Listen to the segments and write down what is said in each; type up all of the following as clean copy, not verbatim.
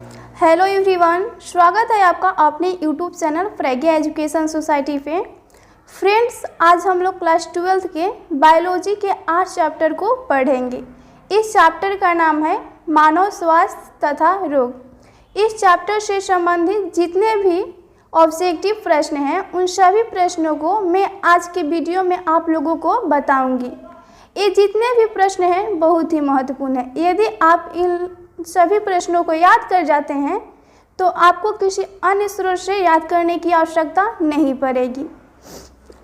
Hello everyone, स्वागत है आपका अपने यूट्यूब चैनल प्रज्ञा एजुकेशन सोसाइटी पे। फ्रेंड्स, आज हम लोग क्लास 12th के बायोलॉजी के 8 चैप्टर को पढ़ेंगे। इस चैप्टर का नाम है मानव स्वास्थ्य तथा रोग। इस चैप्टर से संबंधित जितने भी ऑब्जेक्टिव प्रश्न हैं उन सभी प्रश्नों को मैं आज के वीडियो में आप लोगों को बताऊंगी। ये जितने भी प्रश्न हैं बहुत ही महत्वपूर्ण है। यदि आप इन सभी प्रश्नों को याद कर जाते हैं तो आपको किसी अन्य स्रोत से याद करने की आवश्यकता नहीं पड़ेगी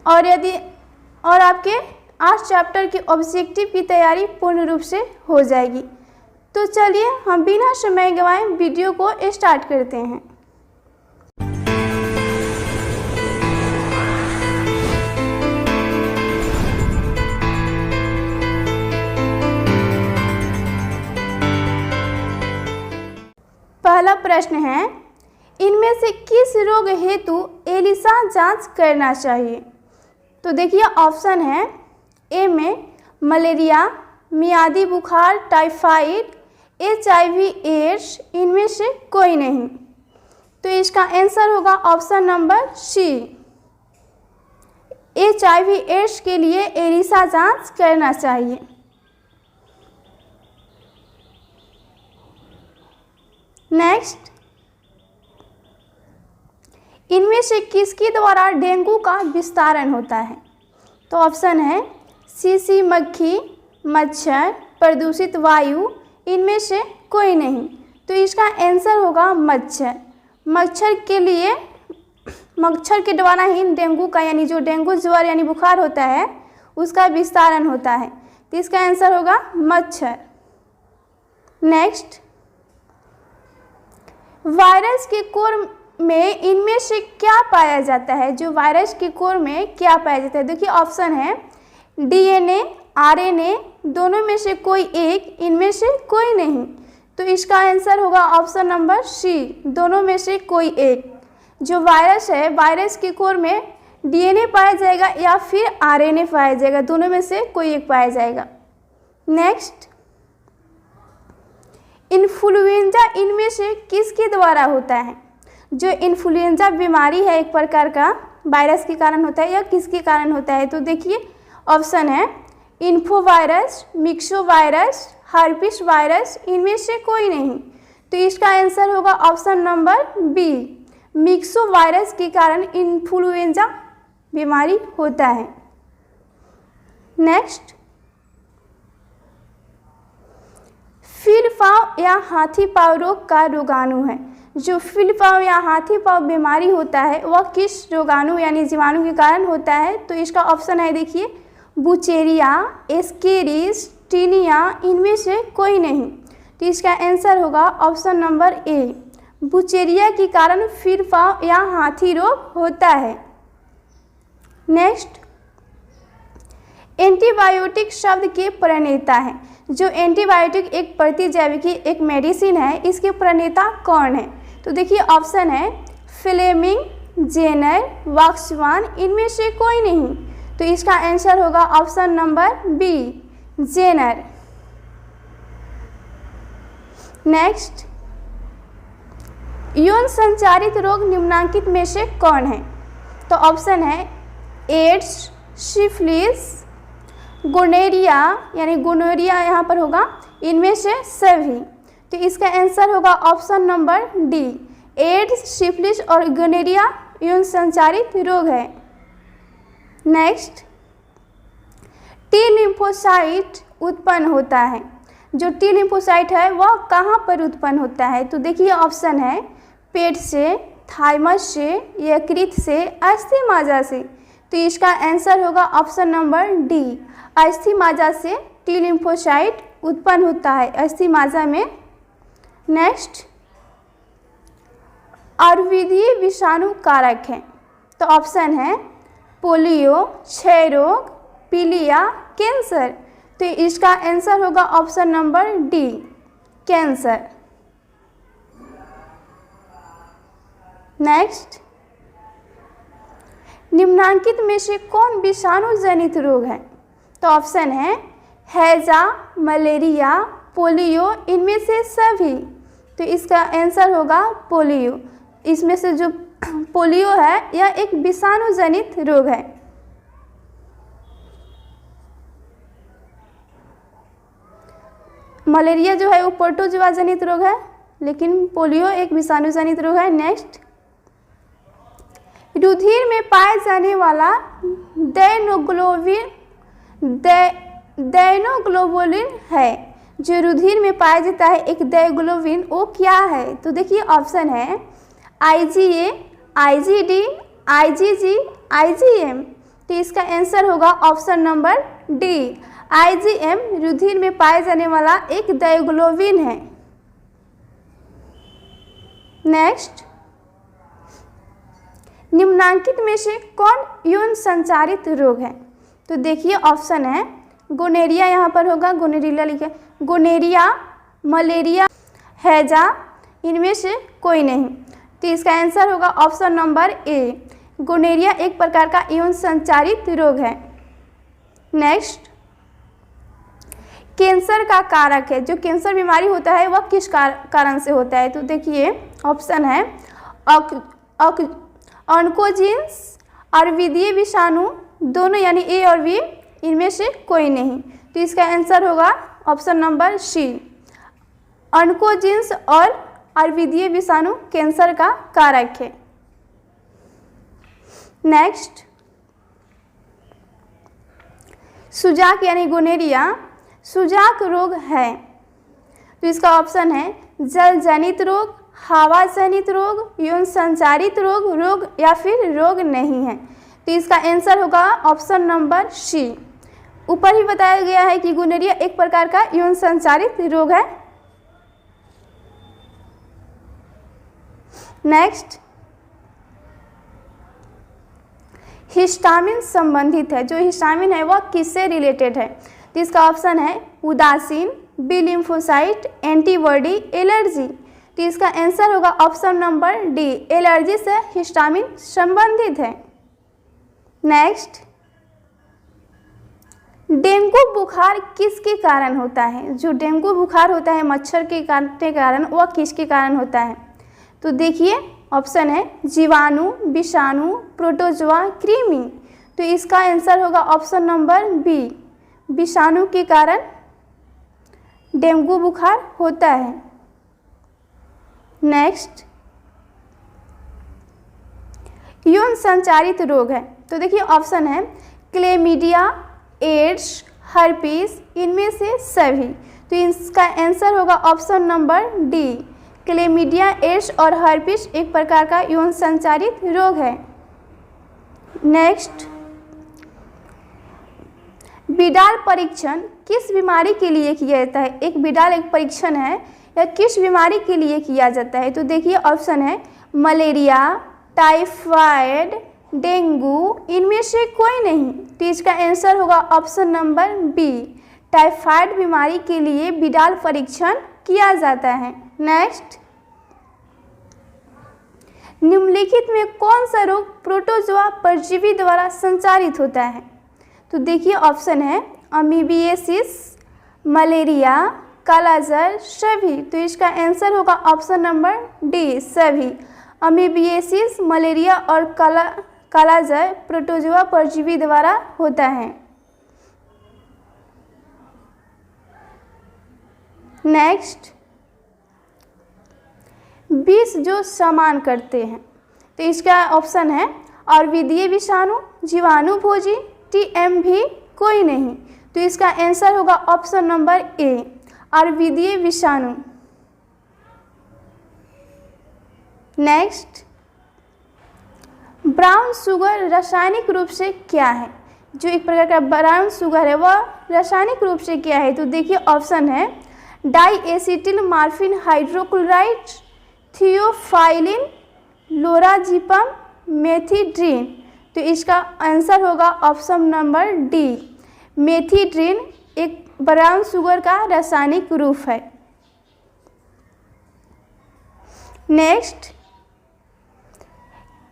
और आपके 8 चैप्टर के ऑब्जेक्टिव की तैयारी पूर्ण रूप से हो जाएगी। तो चलिए हम बिना समय गंवाए वीडियो को स्टार्ट करते हैं। पहला प्रश्न है, इनमें से किस रोग हेतु एलिसा जांच करना चाहिए? तो देखिए ऑप्शन है ए में मलेरिया, मियादी बुखार, टाइफाइड, HIV एड्स, इनमें से कोई नहीं। तो इसका आंसर होगा option number C, HIV AIDS के लिए एलिसा जांच करना चाहिए। नेक्स्ट, इनमें से किसके द्वारा डेंगू का विस्तारण होता है? तो ऑप्शन है शीशी, मक्खी, मच्छर, प्रदूषित वायु, इनमें से कोई नहीं। तो इसका आंसर होगा मच्छर। मच्छर के द्वारा ही डेंगू का यानी जो डेंगू ज्वर यानी बुखार होता है उसका विस्तारण होता है। तो इसका आंसर होगा मच्छर। नेक्स्ट, वायरस के कोर में इनमें से क्या पाया जाता है? जो वायरस के कोर में क्या पाया जाता है? देखिए ऑप्शन है DNA, RNA, दोनों में से कोई एक, इनमें से कोई नहीं। तो इसका आंसर होगा ऑप्शन नंबर सी, दोनों में से कोई एक। जो वायरस है, वायरस के कोर में DNA पाया जाएगा या फिर RNA पाया जाएगा, दोनों में से कोई एक पाया जाएगा। नेक्स्ट, इन्फ्लुएंजा इनमें से किसके द्वारा होता है? जो इन्फ्लुएंजा बीमारी है एक प्रकार का वायरस के कारण होता है या किसके कारण होता है? तो देखिए ऑप्शन है info virus, myxo virus, herpes virus, इनमें से कोई नहीं। तो इसका आंसर होगा option number B, myxo virus के कारण इन्फ्लुएंजा बीमारी होता है। नेक्स्ट, फील पाँव या हाथी पाँव रोग का रोगाणु है। जो फील पाँव या हाथी पाँव बीमारी होता है वह किस रोगाणु यानी जीवाणु के कारण होता है? तो इसका ऑप्शन है देखिए बुचेरिया, एस्केरिस, टीनिया, इनमें से कोई नहीं। तो इसका आंसर होगा ऑप्शन नंबर ए, बुचेरिया के कारण फील पाँव या हाथी रोग होता है। नेक्स्ट, एंटीबायोटिक शब्द के प्रणेता हैं। जो एंटीबायोटिक एक प्रतिजैविकी एक मेडिसिन है, इसके प्रणेता कौन है? तो देखिए ऑप्शन है फ्लेमिंग, जेनर, वॉक्सवान, इनमें से कोई नहीं। तो इसका आंसर होगा option number B, Jenner. Next, यौन संचारित रोग निम्नलिखित में से कौन है? तो ऑप्शन है एड्स, सिफिलिस, गोनेरिया यानी गोनोरिया यहाँ पर होगा, इनमें से सभी। तो इसका आंसर होगा option number D, AIDS, syphilis और गोनेरिया यौन संचारित रोग है। नेक्स्ट, टी लिम्फोसाइट उत्पन्न होता है। जो टी लिम्फोसाइट है वह कहाँ पर उत्पन्न होता है? तो देखिए ऑप्शन है पेट से, थाइमस से, यकृत से, अस्थि मज्जा से। तो इसका आंसर होगा ऑप्शन नंबर डी, अस्थि मज्जा से टी लिम्फोसाइट उत्पन्न होता है, अस्थि मज्जा में। नेक्स्ट, अविद्युतीय विषाणु कारक है। तो ऑप्शन है पोलियो, क्षय रोग, पीलिया, कैंसर। तो इसका आंसर होगा option number D, cancer. Next, निम्नलिखित में से कौन विषाणु जनित रोग है? तो ऑप्शन है हैजा, मलेरिया, पोलियो, इनमें से सभी। तो इसका आंसर होगा पोलियो। इसमें से जो पोलियो है यह एक विषाणु जनित रोग है। मलेरिया जो है वो प्रोटोजोआ जनित रोग है, लेकिन पोलियो एक विषाणु जनित रोग है। नेक्स्ट, रुधिर में पाए जाने वाला डायनोग्लोबुलिन है। जो रुधिर में पाया जाता है एक डायग्लोबिन, वो क्या है? तो देखिए ऑप्शन है IgA, IgD, IgG, IgM। तो इसका आंसर होगा ऑप्शन नंबर डी, IgM रुधिर में पाए जाने वाला एक डायग्लोबिन है। नेक्स्ट, निम्नांकित में से कौन यौन संचारित रोग है? तो देखिए ऑप्शन है गोनेरिया, यहाँ पर होगा गोनेरिला लिखे, गोनेरिया, मलेरिया, हैजा, इनमें से कोई नहीं। तो इसका आंसर होगा ऑप्शन नंबर ए, गोनेरिया एक प्रकार का यौन संचारित रोग है। नेक्स्ट, कैंसर का कारक है, जो कैंसर बीमारी होता है वह किस कारण से होता है? तो देखिए ऑप्शन है ऑन्कोजीन्स और विधीय विषाणु, दोनों यानी ए और बी, इनमें से कोई नहीं। तो इसका आंसर होगा ऑप्शन नंबर सी, ऑन्कोजीन्स और विधीय विषाणु कैंसर का कारक है। नेक्स्ट, सुजाक यानी गोनेरिया सुजाक रोग है। तो इसका ऑप्शन है जल जनित रोग, हवा जनित रोग, यौन संचारित रोग, रोग या फिर रोग नहीं है। तो इसका आंसर होगा ऑप्शन नंबर सी। ऊपर ही बताया गया है कि गोनेरिया एक प्रकार का यौन संचारित रोग है। नेक्स्ट, हिस्टामिन संबंधित है, जो हिस्टामिन है वह किससे रिलेटेड है? तो इसका ऑप्शन है उदासीन, बी लिम्फोसाइट, एंटीबॉडी, एलर्जी। तो इसका आंसर होगा ऑप्शन नंबर डी, एलर्जी से हिस्टामिन संबंधित है। नेक्स्ट, डेंगू बुखार किसके कारण होता है? जो डेंगू बुखार होता है मच्छर के काटने के कारण, वह किसके कारण होता है? तो देखिए ऑप्शन है जीवाणु, विषाणु, प्रोटोजोआ, कृमि। तो इसका आंसर होगा ऑप्शन नंबर बी, विषाणु के कारण डेंगू बुखार होता है। नेक्स्ट, यौन संचारित रोग है। तो देखिए ऑप्शन है क्लेमीडिया, एड्स, हर्पीस, इनमें से सभी। तो इसका आंसर होगा option number D, chlamydia, ads और हर्पीस एक प्रकार का यौन संचारित रोग है। नेक्स्ट, बिडाल परीक्षण किस बीमारी के लिए किया जाता है? एक बिडाल एक परीक्षण है, यह किस बीमारी के लिए किया जाता है? तो देखिए ऑप्शन है मलेरिया, टाइफाइड, डेंगू, इनमें से कोई नहीं। तो इसका आंसर होगा ऑप्शन नंबर बी, टाइफाइड बीमारी के लिए बिडाल परीक्षण किया जाता है। नेक्स्ट, निम्नलिखित में कौन सा रोग प्रोटोजोआ परजीवी द्वारा संचारित होता है? तो देखिए ऑप्शन है अमीबिएसिस, मलेरिया, कालाजार, सभी। तो इसका आंसर होगा ऑप्शन नंबर डी, सभी। अमीबिएसिस, मलेरिया और कालाजार प्रोटोजोआ परजीवी द्वारा होता है। नेक्स्ट, विष जो समान करते हैं। तो इसका ऑप्शन है और विधीय विषाणु, जीवाणु भोजी, TM भी कोई नहीं। तो इसका आंसर होगा ऑप्शन नंबर ए, और विधीय विषाणु। नेक्स्ट, ब्राउन शुगर रासायनिक रूप से क्या है? जो एक प्रकार का ब्राउन शुगर है वह रासायनिक रूप से क्या है? तो देखिए ऑप्शन है डाईएसिटिल मार्फिन हाइड्रोक्लोराइड, थियोफाइलिन, लोराजिपम, मेथिड्रीन। तो इसका आंसर होगा ऑप्शन नंबर डी, मेथिड्रीन एक ब्राउन शुगर का रासायनिक रूप है। नेक्स्ट,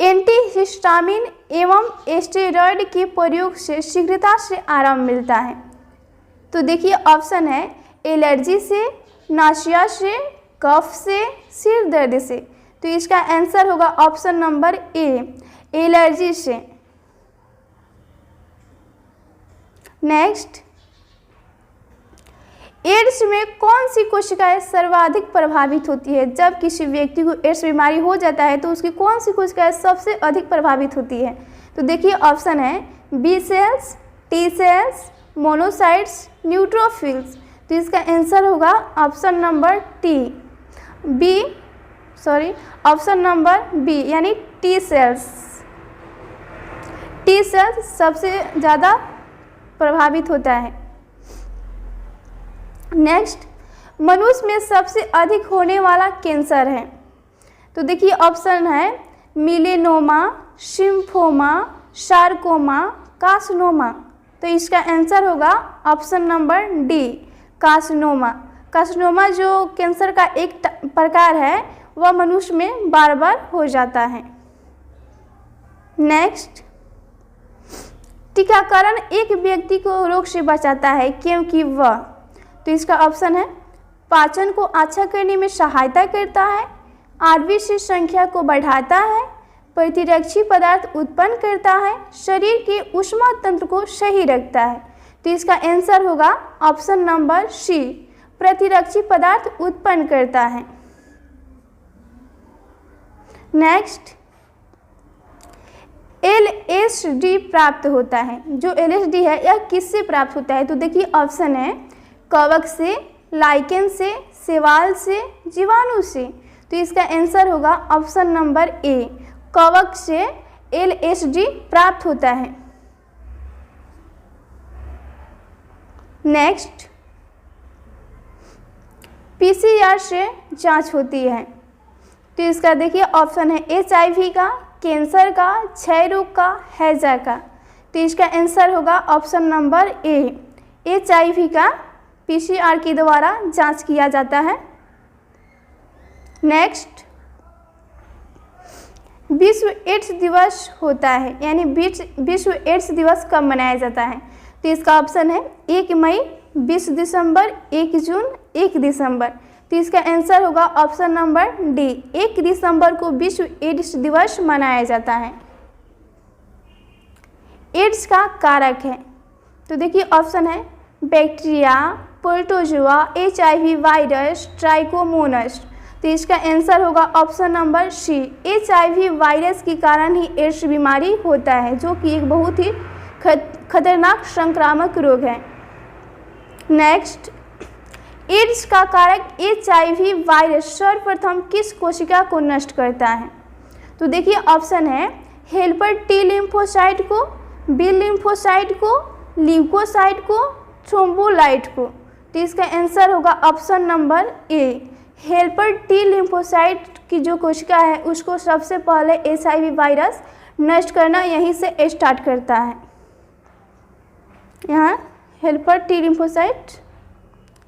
एंटीहिस्टामिन एवं स्टेरॉयड के प्रयोग से शीघ्रता से आराम मिलता है। तो देखिए ऑप्शन है एलर्जी से, नासिया से, कफ से, सिर दर्द से। तो इसका आंसर होगा ऑप्शन नंबर ए, एलर्जी से। नेक्स्ट, एड्स में कौन सी कोशिकाएं सर्वाधिक प्रभावित होती है? जब किसी व्यक्ति को एड्स बीमारी हो जाता है तो उसकी कौन सी कोशिकाएं सबसे अधिक प्रभावित होती है? तो देखिए ऑप्शन है B cells, T cells, monocytes, neutrophils. तो इसका आंसर होगा option number option number B यानी टी सेल्स। टी सेल्स सबसे ज़्यादा प्रभावित होता है। नेक्स्ट, मनुष्य में सबसे अधिक होने वाला कैंसर है? तो देखिए ऑप्शन है मिलेनोमा, सिम्फोमा, सार्कोमा, कार्सिनोमा। तो इसका आंसर होगा option number D, carcinoma. Carcinoma जो कैंसर का एक प्रकार है वह मनुष्य में बार बार हो जाता है। नेक्स्ट, टीकाकरण एक व्यक्ति को रोग से बचाता है क्योंकि वह, तो इसका ऑप्शन है पाचन को अच्छा करने में सहायता करता है, आरबीसी संख्या को बढ़ाता है, प्रतिरक्षी पदार्थ उत्पन्न करता है, शरीर के ऊष्मा तंत्र को सही रखता है। तो इसका आंसर होगा ऑप्शन नंबर सी, प्रतिरक्षी पदार्थ उत्पन्न करता है। नेक्स्ट, LSD प्राप्त होता है। जो LSD है यह किससे प्राप्त होता है? तो देखिए ऑप्शन है कवक से, लाइकेन से, शैवाल से, जीवाणु से। तो इसका आंसर होगा ऑप्शन नंबर ए, कवक से LSD प्राप्त होता है। नेक्स्ट, PCR से जांच होती है। तो इसका देखिए ऑप्शन है HIV का, कैंसर का, क्षय रोग का, हैजा का। तो इसका आंसर होगा ऑप्शन नंबर ए, HIV का PCR के द्वारा जांच किया जाता है। नेक्स्ट, विश्व एड्स दिवस होता है यानी विश्व एड्स दिवस कब मनाया जाता है? तो इसका ऑप्शन है 1 मई, 20 दिसंबर, 1 जून, 1 दिसंबर। तो इसका आंसर होगा ऑप्शन नंबर डी, 1 दिसंबर को विश्व एड्स दिवस मनाया जाता है। एड्स का कारक है? तो देखिए ऑप्शन है bacteria, protozoa, HIV virus, trichomonas. तो इसका आंसर होगा option number C, HIV virus के कारण ही एड्स बीमारी होता है, जो कि एक बहुत ही खतरनाक संक्रामक रोग है। नेक्स्ट, एड्स का कारक HIV वायरस सर्वप्रथम किस कोशिका को नष्ट करता है? तो देखिए ऑप्शन है हेल्पर टी लिम्फोसाइट को, बी लिम्फोसाइट को, ल्यूकोसाइट को, थ्रोम्बोलाइट को। तो इसका आंसर होगा ऑप्शन नंबर ए, हेल्पर टी लिम्फोसाइट की जो कोशिका है उसको सबसे पहले HIV वायरस नष्ट करना यहीं से स्टार्ट करता है। यहाँ helper T lymphocyte.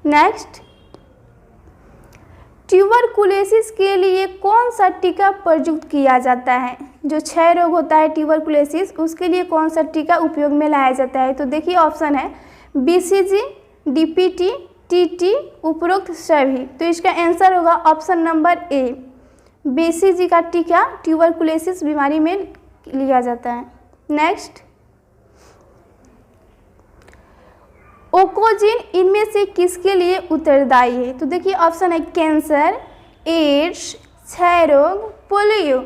Next, tuberculosis के लिए कौन सा टीका प्रयुक्त किया जाता है? जो क्षय रोग होता है ट्यूबरकुलोसिस, उसके लिए कौन सा टीका उपयोग में लाया जाता है? तो देखिए ऑप्शन है BCG, DPT, TT, उपरोक्त सभी। तो इसका आंसर होगा ऑप्शन नंबर ए, BCG का टीका ट्यूबरकुलोसिस बीमारी में लिया जाता है। नेक्स्ट, ओकोजिन इनमें से किसके लिए उत्तरदायी है? तो देखिए ऑप्शन है कैंसर, एड्स, क्षय रोग, पोलियो।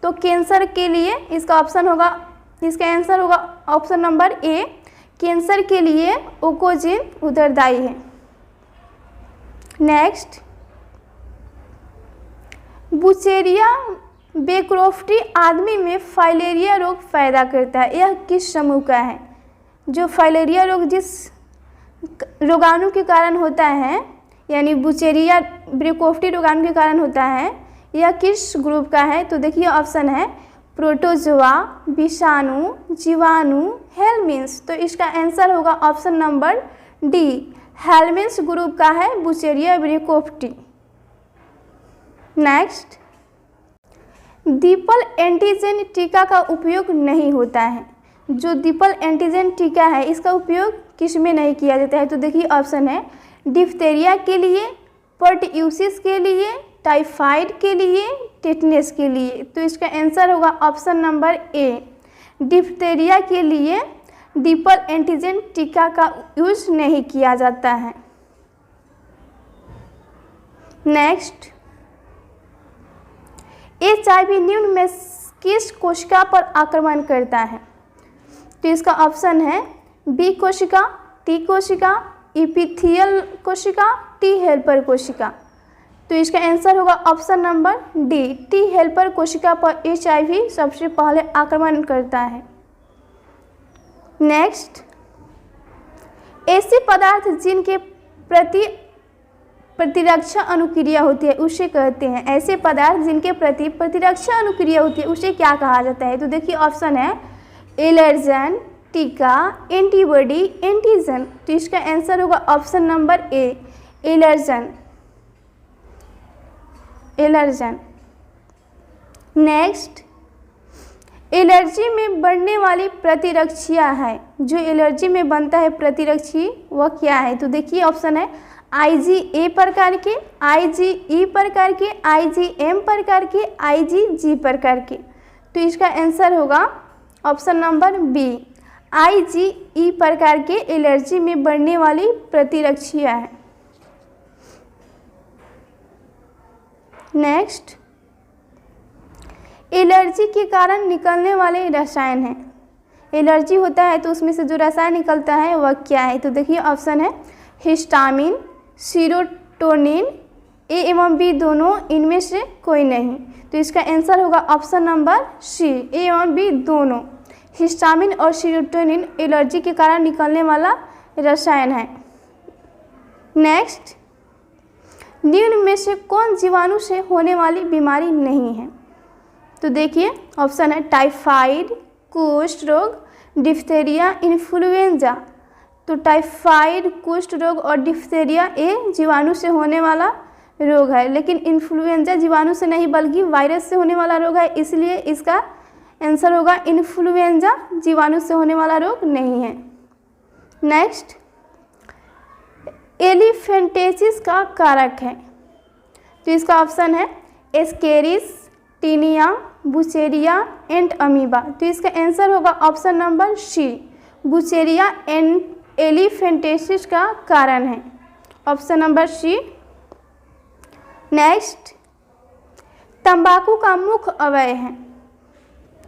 तो कैंसर के लिए इसका आंसर होगा ऑप्शन नंबर ए, कैंसर के लिए ओकोजिन उत्तरदायी है। नेक्स्ट, बुचेरिया बेक्रोफ्टी आदमी में फाइलेरिया रोग पैदा करता है, यह किस समूह का है? जो फाइलेरिया रोग जिस रोगाणु के कारण होता है यानी बुचेरिया बेक्रोफ्टी रोगाणु के कारण होता है, यह किस ग्रुप का है? तो देखिए ऑप्शन है प्रोटोजोआ, विषाणु, जीवाणु, हेलमिन्स। तो इसका आंसर होगा option number D, helminths group का है बुचेरिया बेक्रोफ्टी। नेक्स्ट, दीपल एंटीजन टीका का उपयोग नहीं होता है। जो दीपल एंटीजन टीका है इसका उपयोग किस में नहीं किया जाता है? तो देखिए ऑप्शन है डिप्थेरिया के लिए, पर्ट्यूसिस के लिए, टाइफाइड के लिए, टेटनस के लिए। तो इसका आंसर होगा ऑप्शन नंबर ए। डिप्थेरिया के लिए डिपल एंटीजन टीका का यूज नहीं किया जाता है। नेक्स्ट, HIV निम्न में किस कोशिका पर आक्रमण करता है? तो इसका ऑप्शन है बी कोशिका, टी कोशिका, इपिथियल कोशिका, टी हेल्पर कोशिका। तो इसका आंसर होगा option number D, T helper कोशिका पर HIV सबसे पहले आक्रमण करता है। नेक्स्ट, ऐसे पदार्थ जिनके प्रति प्रतिरक्षा अनुक्रिया होती है उसे कहते हैं, ऐसे पदार्थ जिनके प्रति प्रतिरक्षा अनुक्रिया होती है उसे क्या कहा जाता है? तो देखिए ऑप्शन है एलर्जन, टीका, एंटीबॉडी, एंटीजन। तो इसका आंसर होगा ऑप्शन नंबर ए, एलर्जन, एलर्जन। नेक्स्ट, एलर्जी में बढ़ने वाली प्रतिरक्षिया है, जो एलर्जी में बनता है प्रतिरक्षी वह क्या है? तो देखिए ऑप्शन है IgA प्रकार के, IgE प्रकार के, IgM प्रकार के, IgG प्रकार के। तो इसका आंसर होगा ऑप्शन नंबर बी, IgE प्रकार के एलर्जी में बढ़ने वाली प्रतिरक्षिया है। नेक्स्ट, एलर्जी के कारण निकलने वाले रसायन हैं, एलर्जी होता है तो उसमें से जो रसायन निकलता है वह क्या है? तो देखिए ऑप्शन है हिस्टामिन, सीरोटोनिन, ए एवं बी दोनों, इनमें से कोई नहीं। तो इसका आंसर होगा ऑप्शन नंबर सी, ए एवं बी दोनों। हिस्टामिन और सीरोटोनिन एलर्जी के कारण निकलने वाला रसायन है। नेक्स्ट, निम्न में से कौन जीवाणु से होने वाली बीमारी नहीं है? तो देखिए ऑप्शन है टाइफाइड, कुष्ठ रोग, डिप्थेरिया, इन्फ्लुएंजा। तो टाइफाइड, कुष्ठ रोग और डिप्थेरिया ये जीवाणु से होने वाला रोग है, लेकिन इन्फ्लुएंजा जीवाणु से नहीं बल्कि वायरस से होने वाला रोग है, इसलिए इसका आंसर होगा इन्फ्लुएंजा, जीवाणु से होने वाला रोग नहीं है। नेक्स्ट, एलिफेंटेसिस का कारक है, तो इसका ऑप्शन है ascaris, taenia, wuchereria, and amoeba. तो इसका आंसर होगा option number C, wuchereria and elephantiasis का कारण है, ऑप्शन नंबर सी। नेक्स्ट, तंबाकू का मुख्य अवयव है,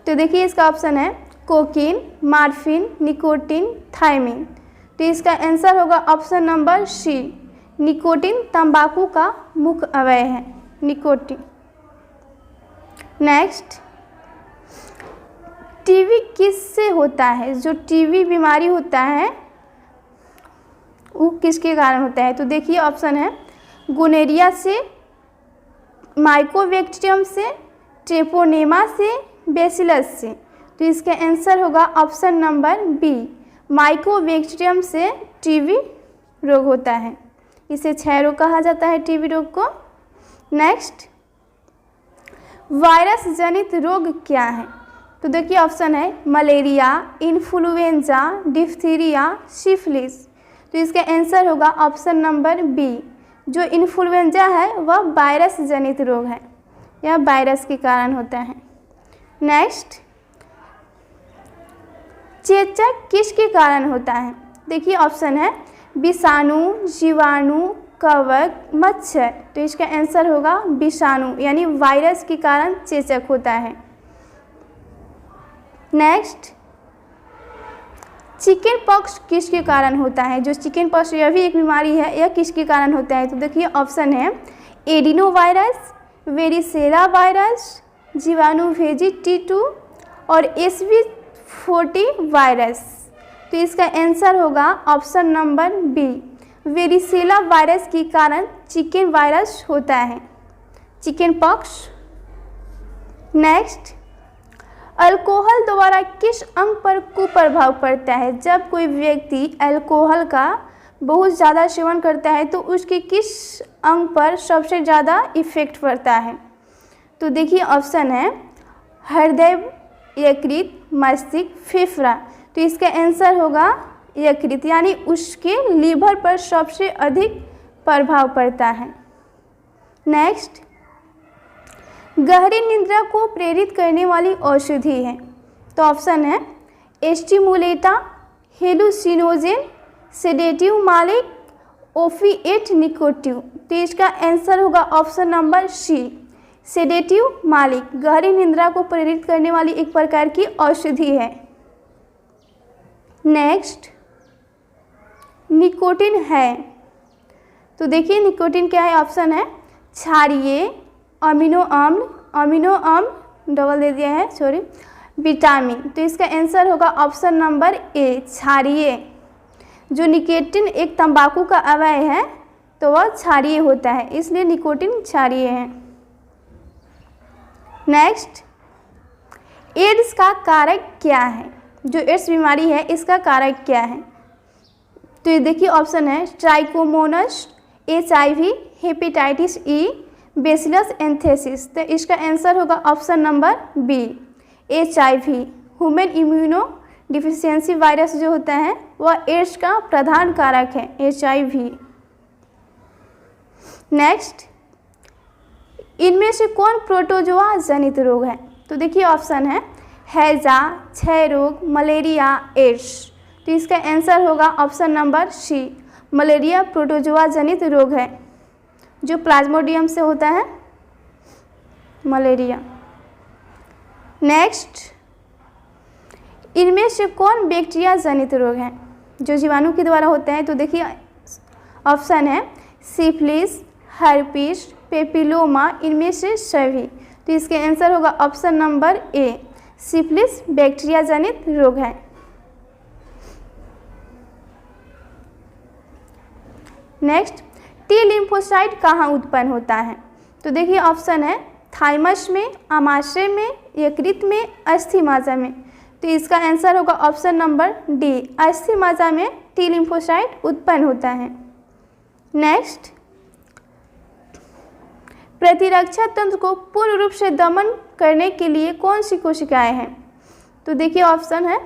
तो देखिए इसका ऑप्शन है कोकीन, मार्फिन, निकोटिन, थायमिन। तो इसका आंसर होगा ऑप्शन नंबर सी, निकोटिन तंबाकू का मुख्य अवयव है, निकोटिन। नेक्स्ट, टीबी किससे होता है? जो टीबी बीमारी होता है वो किसके कारण होता है? तो देखिए ऑप्शन है गोनेरिया से, माइकोबैक्टीरियम से, ट्रेपोनेमा से, बेसिलस से। तो इसका आंसर होगा ऑप्शन नंबर बी, माइकोबैक्टीरियम से टीबी रोग होता है, इसे क्षय रोग कहा जाता है टीबी रोग को। नेक्स्ट, वायरस जनित रोग क्या है? तो देखिए ऑप्शन है मलेरिया, इन्फ्लुएंजा, डिप्थीरिया, सिफिलिस। तो इसका आंसर होगा ऑप्शन नंबर बी, जो इन्फ्लुएंजा है वह वायरस जनित रोग है, यह वायरस के कारण होता है। नेक्स्ट, चेचक किसके कारण होता है? देखिए ऑप्शन है विषाणु, जीवाणु, कवक, मच्छर। तो इसका आंसर होगा विषाणु, यानी वायरस के कारण चेचक होता है। नेक्स्ट, चिकन पॉक्स किसके कारण होता है? जो चिकन पॉक्स यह भी एक बीमारी है, यह किसके कारण होता है? तो देखिए ऑप्शन है एडिनो वायरस, वेरिसेला वायरस, जीवाणु भेजी T2 और SV40 वायरस। तो इसका आंसर होगा option number B, varicella virus के कारण चिकन वायरस होता है, चिकन पॉक्स। नेक्स्ट, अल्कोहल द्वारा किस अंग पर कुप्रभाव पड़ता है? जब कोई व्यक्ति अल्कोहल का बहुत ज़्यादा सेवन करता है तो उसके किस अंग पर सबसे ज़्यादा इफेक्ट पड़ता है? तो देखिए ऑप्शन है हृदय, यकृत, मस्तिष्क, फेफड़ा। तो इसका आंसर होगा यकृत, यानी उसके लीवर पर सबसे अधिक प्रभाव पड़ता है। नेक्स्ट, गहरी निद्रा को प्रेरित करने वाली औषधि है। तो ऑप्शन है एस्टिमुलेटा, हेलुसिनोजेन, सेडेटिव मालिक, ओफिएट निकोटिव। तो इसका आंसर होगा ऑप्शन नंबर सी, सेडेटिव मालिक। गहरी निद्रा को प्रेरित करने वाली एक प्रकार की औषधि है। नेक्स्ट, निकोटिन है। तो देखिए निकोटिन क्या है, ऑप्शन है क्षारीय, अमीनो अम्ल डबल दे दिया है, सॉरी, विटामिन। तो इसका आंसर होगा ऑप्शन नंबर ए, क्षारीय। जो निकोटिन एक तंबाकू का अवयव है तो वह क्षारीय होता है, इसलिए निकोटिन क्षारीय है। नेक्स्ट, एड्स का कारक क्या है? जो एड्स बीमारी है इसका कारक क्या है? तो ये देखिए ऑप्शन है trichomonas, HIV, hepatitis E, bacillus anthracis. तो इसका आंसर होगा option number B, HIV। Human immunodeficiency virus जो होता है वह एड्स का प्रधान कारक है, HIV। नेक्स्ट, इनमें से कौन प्रोटोजोआ जनित रोग है? तो देखिए ऑप्शन है हैजा, क्षय रोग, मलेरिया, एड्स। तो इसका आंसर होगा option number C, malaria protozoa जनित रोग है, जो प्लाज्मोडियम से होता है मलेरिया। नेक्स्ट, इनमें से कौन बैक्टीरिया जनित रोग है जो जीवाणु के द्वारा होते हैं? तो देखिए ऑप्शन है सिफिलिस, हर्पिस, पेपिलोमा, इनमें से सभी। तो इसके आंसर होगा ऑप्शन नंबर ए, सिफिलिस बैक्टीरिया जनित रोग है। नेक्स्ट, टी लिम्फोसाइट कहाँ उत्पन्न होता है? तो देखिए ऑप्शन है थाइमस में, आमाशय में, यकृत में, अस्थि मज्जा में। तो इसका आंसर होगा ऑप्शन नंबर डी, अस्थि मज्जा में टी लिम्फोसाइट उत्पन्न होता है। नेक्स्ट, प्रतिरक्षा तंत्र को पूर्ण रूप से दमन करने के लिए कौन सी कोशिकाएं हैं? तो देखिए ऑप्शन है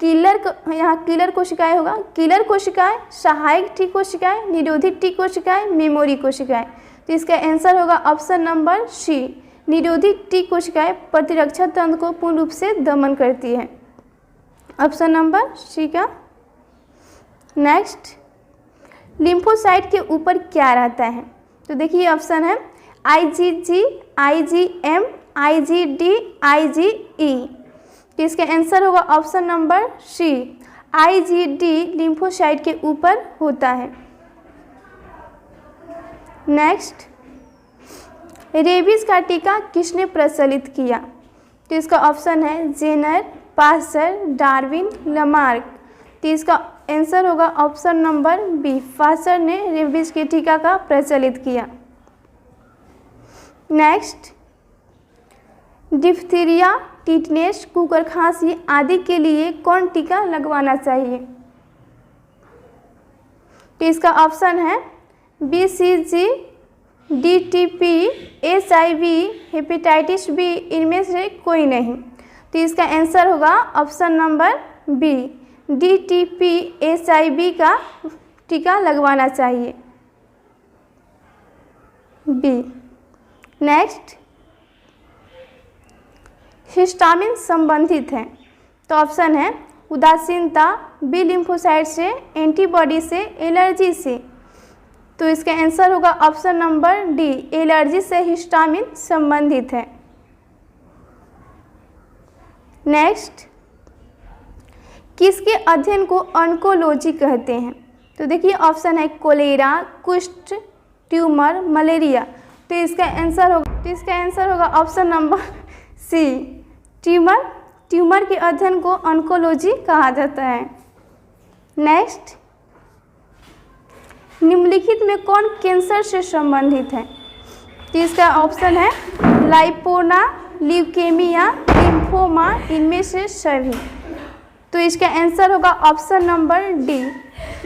किलर, यहाँ किलर कोशिकाएं होगा, किलर कोशिकाएं, सहायक टी कोशिकाएं, निरोधी टी कोशिकाएं, मेमोरी कोशिकाएं। तो इसका आंसर होगा ऑप्शन नंबर सी, निरोधी टी कोशिकाएं प्रतिरक्षा तंत्र को पूर्ण रूप से दमन करती है, ऑप्शन नंबर सी का। नेक्स्ट, लिम्फोसाइट के ऊपर क्या रहता है? तो देखिए ऑप्शन है IgG, IgM, IgD, IgE। तो इसका आंसर होगा option number C, IgD lymphocyte के ऊपर होता है। नेक्स्ट, रेबीज का टीका किसने प्रचलित किया? तो इसका ऑप्शन है जेनर, पास्चर, डार्विन, लमार्क। तो इसका आंसर होगा ऑप्शन नंबर बी, पास्चर ने रेबीज के टीका का प्रचलित किया। नेक्स्ट, डिप्थीरिया, टिटनेस, कुकर खांसी आदि के लिए कौन टीका लगवाना चाहिए? तो इसका ऑप्शन है BCG, DTP, HIV, hepatitis B, इनमें से कोई नहीं। तो इसका आंसर होगा option number B, DTP, HIV का टीका लगवाना चाहिए, बी। नेक्स्ट, हिस्टामिन संबंधित है। तो ऑप्शन है उदासीनता, बी लिम्फोसाइट से, एंटीबॉडी से, एलर्जी से। तो इसका आंसर होगा ऑप्शन नंबर डी, एलर्जी से हिस्टामिन संबंधित है। नेक्स्ट, किसके अध्ययन को ऑन्कोलॉजी कहते हैं? तो देखिए ऑप्शन है कोलेरा, कुष्ठ, ट्यूमर, मलेरिया। तो इसका आंसर होगा option number C, tumour. Tumour के अध्ययन को ऑन्कोलॉजी कहा जाता है। नेक्स्ट, निम्नलिखित में कौन कैंसर से संबंधित है? तो इसका ऑप्शन है लाइपोमा, ल्यूकेमिया, लिम्फोमा, इनमें से सभी। तो इसका आंसर होगा option number D,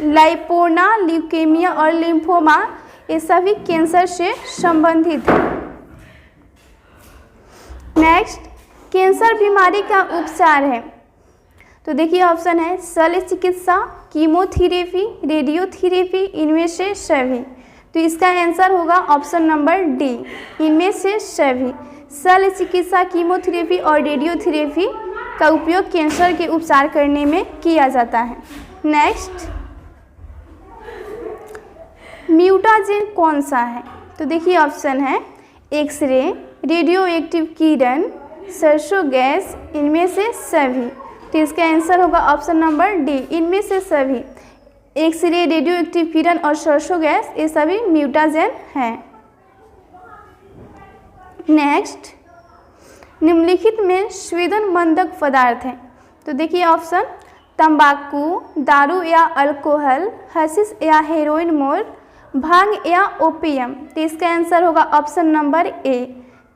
lipoma, leukaemia और लिम्फोमा, ये सभी कैंसर से संबंधित है। नेक्स्ट, कैंसर बीमारी का उपचार है। तो देखिए ऑप्शन है शल्य चिकित्सा, कीमोथेरेपी, रेडियोथेरेपी, इनमें से सभी। तो इसका आंसर होगा ऑप्शन नंबर डी, इनमें से सभी। शल्य चिकित्सा कीमोथेरेपी और रेडियोथेरेपी का उपयोग कैंसर के उपचार करने में किया जाता है। नेक्स्ट, म्यूटाजेन कौन सा है? तो देखिए ऑप्शन है एक्सरे, रेडियो एक्टिव किरण, सरसों गैस, इनमें से सभी। तो इसका आंसर होगा ऑप्शन नंबर डी, इनमें से सभी। एक्सरे, रेडियो एक्टिव किरण और सरसों गैस ये सभी म्यूटाजेन हैं। नेक्स्ट, निम्नलिखित में स्वेदन मंदक पदार्थ है। तो देखिए ऑप्शन तंबाकू, दारू या अल्कोहल, हशीश या हेरोइन मोर, भांग या ओपियम। तो इसका आंसर होगा ऑप्शन नंबर ए,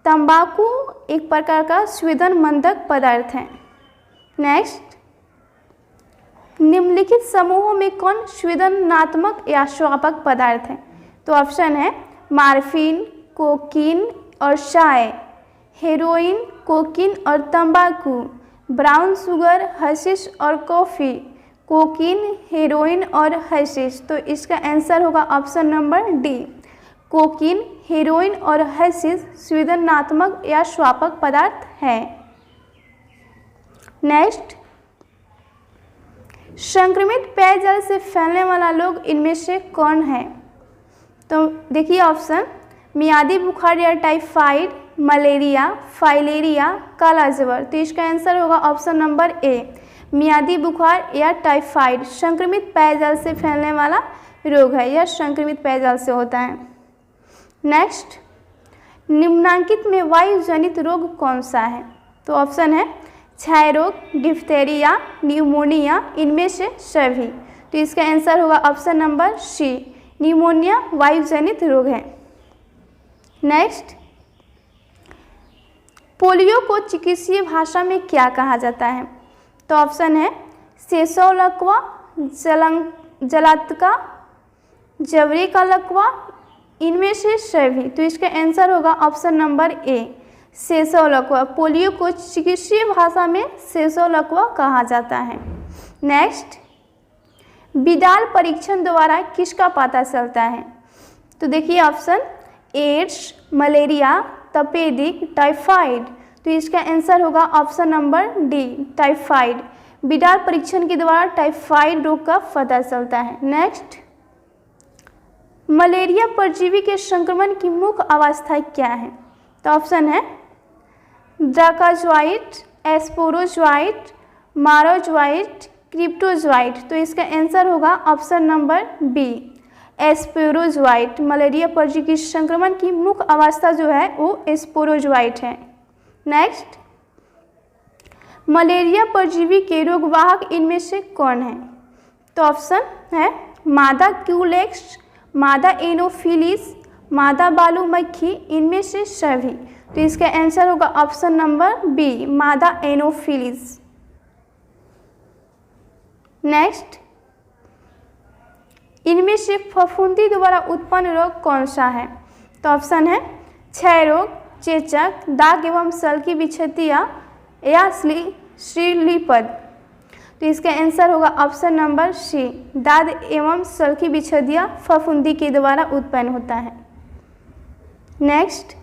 तंबाकू एक प्रकार का स्वेदन मंदक पदार्थ है। नेक्स्ट, निम्नलिखित समूहों में कौन स्वेदनात्मक या श्वापक पदार्थ है? तो ऑप्शन है मार्फिन, कोकीन और चाय, हेरोइन, कोकीन और तंबाकू, ब्राउन शुगर, हशीश और कॉफ़ी, कोकीन, हेरोइन और हशीश। तो इसका आंसर होगा option number D, cocaine, heroin और हशीश स्वेदनात्मक या श्वापक पदार्थ है। नेक्स्ट, संक्रमित पेयजल से फैलने वाला रोग इनमें से कौन है? तो देखिए ऑप्शन मियादी बुखार या टाइफाइड, मलेरिया, फाइलेरिया, काला ज्वर। तो इसका आंसर होगा ऑप्शन नंबर ए, मियादी बुखार या टाइफाइड संक्रमित पेयजल से फैलने वाला रोग है, यह संक्रमित पेयजल से होता है। नेक्स्ट, निम्नांकित में वायु जनित रोग कौन सा है? तो ऑप्शन है क्षय रोग, डिप्थेरिया, न्यूमोनिया, इनमें से सभी। तो इसका आंसर होगा ऑप्शन नंबर सी, न्यूमोनिया वायु जनित रोग है। नेक्स्ट, पोलियो को चिकित्सीय भाषा में क्या कहा जाता है? तो ऑप्शन है सेसव लकवा, जलातका, जबरे का लकवा, इनमें से सभी। तो इसका आंसर होगा ऑप्शन नंबर ए, सेसव लकवा। पोलियो को चिकित्सीय भाषा में सेसव लकवा कहा जाता है। नेक्स्ट, विडाल परीक्षण द्वारा किसका पता चलता है? तो देखिए ऑप्शन एड्स, मलेरिया, तपेदिक, टाइफाइड। तो इसका आंसर होगा option number D, typhoid. Widal परीक्षण के द्वारा टाइफाइड रोग का पता चलता है। नेक्स्ट, मलेरिया परजीवी के संक्रमण की मुख्य अवस्था क्या है? तो ऑप्शन है ड्राकाजोआइट, एस्पोरोजोआइट, मारोजोआइट, क्रिप्टोजोआइट। तो इसका आंसर होगा ऑप्शन नंबर बी, एस्पोरोजोआइट। मलेरिया परजीवी के संक्रमण की मुख्य अवस्था जो है वो एस्पोरोजोआइट है। नेक्स्ट, मलेरिया परजीवी के रोगवाहक इनमें से कौन है? तो ऑप्शन है मादा क्यूलेक्स, मादा एनोफिलिस, मादा बालू मक्खी, इनमें से सभी। तो इसका आंसर होगा ऑप्शन नंबर बी, मादा एनोफिलिस। नेक्स्ट, इनमें से फफूंदी द्वारा उत्पन्न रोग कौन सा है? तो ऑप्शन है क्षय रोग, चेचक, दाग एवं सल की विच्छेदिया या श्रीलिपद। तो इसका आंसर होगा ऑप्शन नंबर सी, दाद एवं सल की विच्छेदिया फफूंदी के द्वारा उत्पन्न होता है। नेक्स्ट,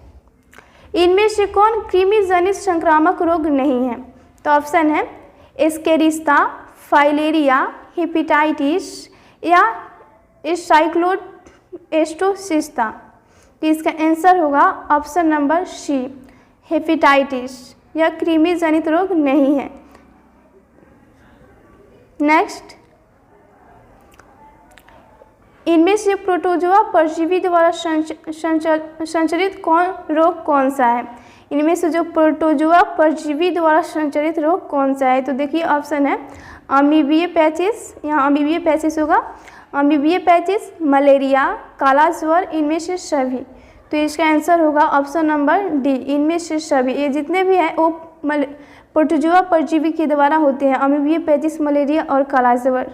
इनमें से कौन कृमि जनित संक्रामक रोग नहीं है? तो ऑप्शन है एस्केरिस्ता, फाइलेरिया, हेपेटाइटिस या साइक्लोएस्टोसिस्ता। तो इसका आंसर होगा ऑप्शन नंबर सी, हेपेटाइटिस। यह कृमि जनित रोग नहीं है। नेक्स्ट, इनमें से प्रोटोजोआ परजीवी द्वारा संचरित रोग कौन सा है? इनमें से जो प्रोटोजोआ परजीवी द्वारा संचरित रोग कौन सा है? तो देखिए ऑप्शन है अमीबिया पैचिस, यहाँ अमीबिया पैचिस होगा, अमीबिया पैचिस, मलेरिया, काला ज्वर, इनमें से सभी। तो इसका आंसर होगा ऑप्शन नंबर डी, इनमें से सभी। ये जितने भी हैं वो प्रोटोजोआ परजीवी के द्वारा होते हैं, अमीबिया पैचिस, मलेरिया और काला ज्वर।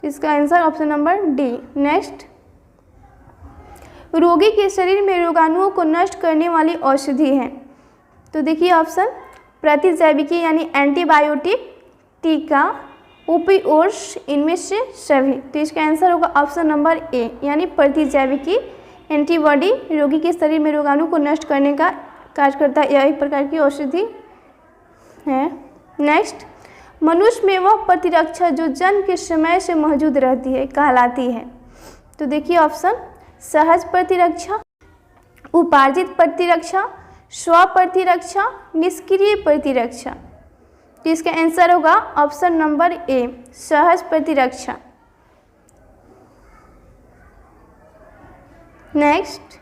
तो इसका answer option number D. Next, रोगी के शरीर में रोगाणुओं को नष्ट करने वाली औषधि है। तो देखिए ऑप्शन प्रतिजैविकी यानी एंटीबायोटिक, टीका, ओपिओइड्स, इनमें से सभी। तो इसका आंसर होगा ऑप्शन नंबर ए यानी प्रतिजैविकी एंटीबॉडी रोगी के शरीर में रोगाणु को नष्ट करने का कार्य करता है, यह एक प्रकार की औषधि है। नेक्स्ट, मनुष्य में वह प्रतिरक्षा जो जन्म के समय से मौजूद रहती है कहलाती है। तो देखिए ऑप्शन, सहज प्रतिरक्षा, उपार्जित प्रतिरक्षा, स्व प्रतिरक्षा, निष्क्रिय प्रतिरक्षा। तो इसका आंसर होगा ऑप्शन नंबर ए, सहज प्रतिरक्षा। नेक्स्ट,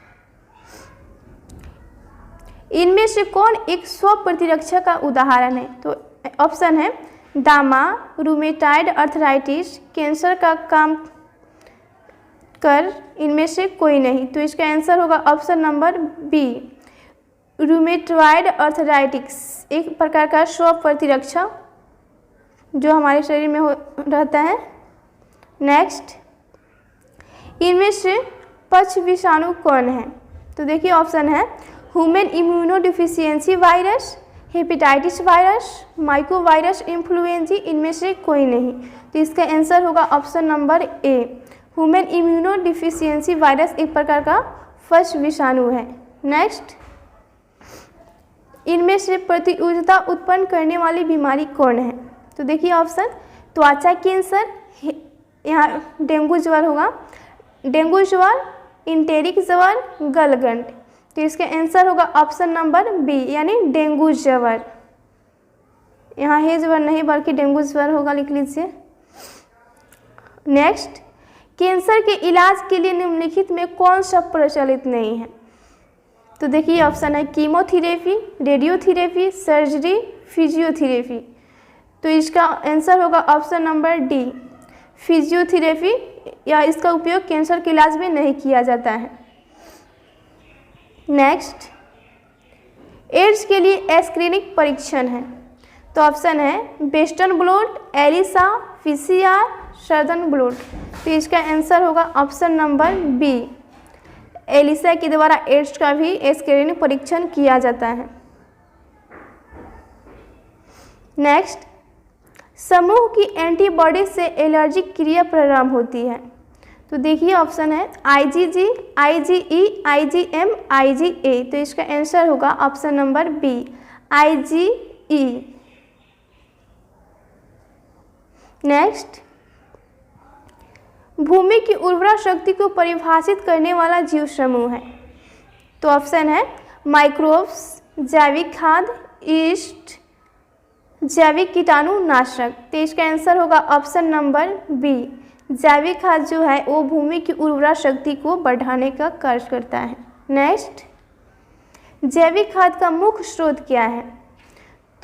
इनमें से कौन एक स्व प्रतिरक्षा का उदाहरण है? तो ऑप्शन है दामा, रूमेटाइड अर्थराइटिस, कैंसर का काम कर इनमें से कोई नहीं। तो इसका आंसर होगा option number B, rheumatoid arthritis, एक प्रकार का स्व प्रतिरक्षा जो हमारे शरीर में रहता है। नेक्स्ट, इनमें से पक्ष विषाणु कौन है? तो देखिए ऑप्शन है human immunodeficiency virus, hepatitis virus, microvirus influenza, इनमें से कोई नहीं। तो इसका आंसर होगा option number A, human immunodeficiency virus एक प्रकार का पक्ष विषाणु है। नेक्स्ट, इनमें से प्रतियोगिता उत्पन्न करने वाली बीमारी कौन है? तो देखिए ऑप्शन, त्वचा कैंसर, यहाँ डेंगू ज्वर होगा, डेंगू ज्वर, इंटेरिक ज्वर, गलगंड। तो इसका आंसर होगा ऑप्शन नंबर बी, यानी डेंगू ज्वर। यहाँ है ज्वर नहीं बल्कि डेंगू ज्वर होगा, लिख लीजिए। नेक्स्ट, कैंसर के इलाज के लिए निम्नलिखित में कौन सा प्रचलित नहीं है? तो देखिए ऑप्शन है कीमोथेरेपी, रेडियोथेरेपी, सर्जरी, फिजियोथेरेपी। तो इसका आंसर होगा ऑप्शन नंबर डी, फिजियोथेरेपी, या इसका उपयोग कैंसर के इलाज में नहीं किया जाता है। नेक्स्ट, एड्स के लिए स्क्रीनिंग परीक्षण है। तो ऑप्शन है western blot, ELISA, PCR, southern blot. तो इसका आंसर होगा ऑप्शन नंबर बी, एलिसा के द्वारा एड्स का भी स्क्रीनिंग परीक्षण किया जाता है। नेक्स्ट, समूह की एंटीबॉडी से एलर्जिक क्रिया प्रारंभ होती है। तो देखिए ऑप्शन है आईजीजी, आईजीई, आईजीएम, आईजीए। तो इसका आंसर होगा option number B, IgE. Next, भूमि की उर्वरा शक्ति को परिभाषित करने वाला जीव समूह है। तो ऑप्शन है माइक्रोब्स, जैविक खाद, ईस्ट, जैविक कीटाणुनाशक। तो इसका आंसर होगा ऑप्शन नंबर बी, जैविक खाद जो है वो भूमि की उर्वरा शक्ति को बढ़ाने का कार्य करता है। नेक्स्ट, जैविक खाद का मुख्य स्रोत क्या है?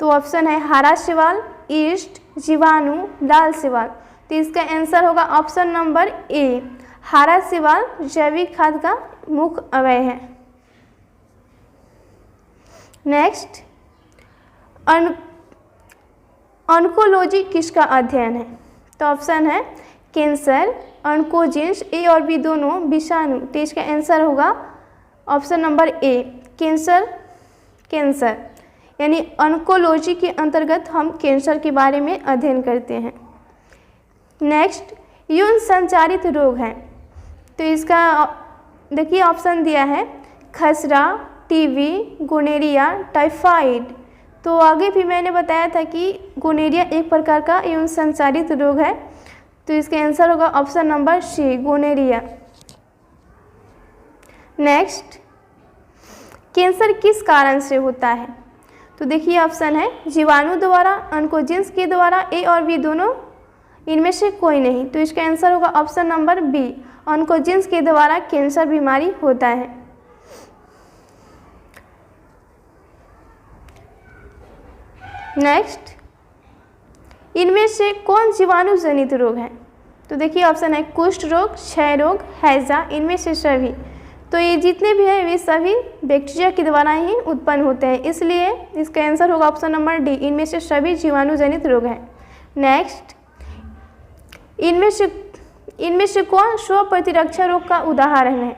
तो ऑप्शन है हरा शैवाल, ईस्ट, जीवाणु, लाल शैवाल। तो इसका आंसर होगा ऑप्शन नंबर ए, हरा शैवाल जैविक खाद का मुख्य अवयव है। नेक्स्ट, ऑन्कोलॉजी किसका अध्ययन है? तो ऑप्शन है कैंसर, ऑन्कोजेंस, ए और बी दोनों विषाणु। तो इसका आंसर होगा ऑप्शन नंबर ए, कैंसर, यानी ऑन्कोलॉजी के अंतर्गत हम कैंसर के बारे में अध्ययन करते हैं। नेक्स्ट, यौन संचारित रोग है। तो इसका देखिए ऑप्शन दिया है खसरा, टीबी, गोनेरिया, टाइफाइड। तो आगे भी मैंने बताया था कि गोनेरिया एक प्रकार का यौन संचारित रोग है। तो इसका आंसर होगा option number C, gonorrhoea. Next, cancer किस कारण से होता है? तो देखिए ऑप्शन है जीवाणु द्वारा, ऑन्कोजेंस के द्वारा, ए और बी दोनों, इनमें से कोई नहीं। तो इसका आंसर होगा ऑप्शन नंबर बी, ऑन्कोजेंस के द्वारा कैंसर बीमारी होता है। नेक्स्ट, इनमें से कौन जीवाणु जनित रोग है? तो देखिए ऑप्शन है कुष्ठ रोग, क्षय रोग, हैजा, इनमें से सभी। तो ये जितने भी हैं वे सभी बैक्टीरिया के द्वारा ही उत्पन्न होते हैं, इसलिए इसका आंसर होगा ऑप्शन नंबर डी, इनमें से सभी जीवाणु जनित रोग हैं। नेक्स्ट, इनमें से कौन स्व प्रतिरक्षा रोग का उदाहरण है?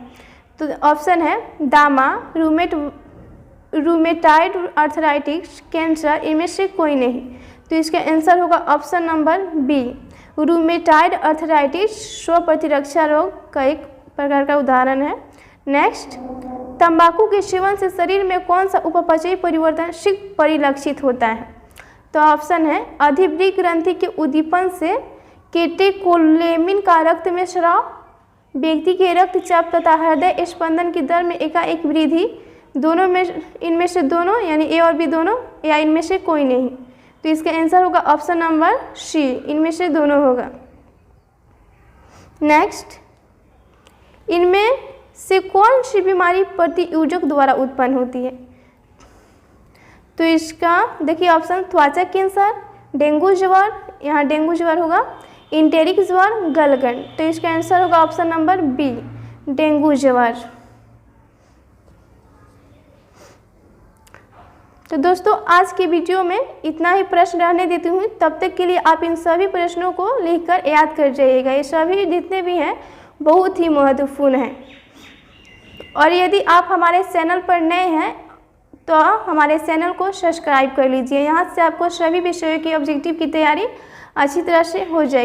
तो ऑप्शन है दामा, रूमेटाइड अर्थराइटिस, कैंसर, इनमें से कोई नहीं। तो इसका आंसर होगा option number B, rheumatoid arthritis स्व प्रतिरक्षा रोग का एक प्रकार का उदाहरण है। नेक्स्ट, तंबाकू के सेवन से शरीर में कौन सा उपपचयी परिवर्तन शीघ्र परिलक्षित होता है? तो ऑप्शन है अधिवृक्क ग्रंथि के उद्दीपन से कैटेकोलेमिन का रक्त में स्राव, व्यक्ति के रक्तचाप तथा हृदय स्पंदन की दर में एकाएक वृद्धि, दोनों में इनमें से दोनों यानी ए और बी दोनों, या इनमें से कोई नहीं। तो इसका आंसर होगा ऑप्शन नंबर सी, इनमें से दोनों होगा। नेक्स्ट, इनमें से कौन सी बीमारी प्रतियोजक द्वारा उत्पन्न होती है? तो इसका देखिए ऑप्शन त्वचा कैंसर, डेंगू ज्वर, यहाँ डेंगू ज्वर होगा, इंटेरिक ज्वर, गलगंड। तो इसका आंसर होगा ऑप्शन नंबर बी, डेंगू ज्वर। तो दोस्तों आज की वीडियो में इतना ही प्रश्न रहने देती हूँ। तब तक के लिए आप इन सभी प्रश्नों को लिखकर याद कर जाइएगा। ये सभी जितने भी हैं बहुत ही महत्वपूर्ण हैं। और यदि आप हमारे चैनल पर नए हैं तो हमारे चैनल को सब्सक्राइब कर लीजिए। यहाँ से आपको सभी विषयों की ऑब्जेक्टिव की तैयारी अच्छी तरह से हो जाएगी।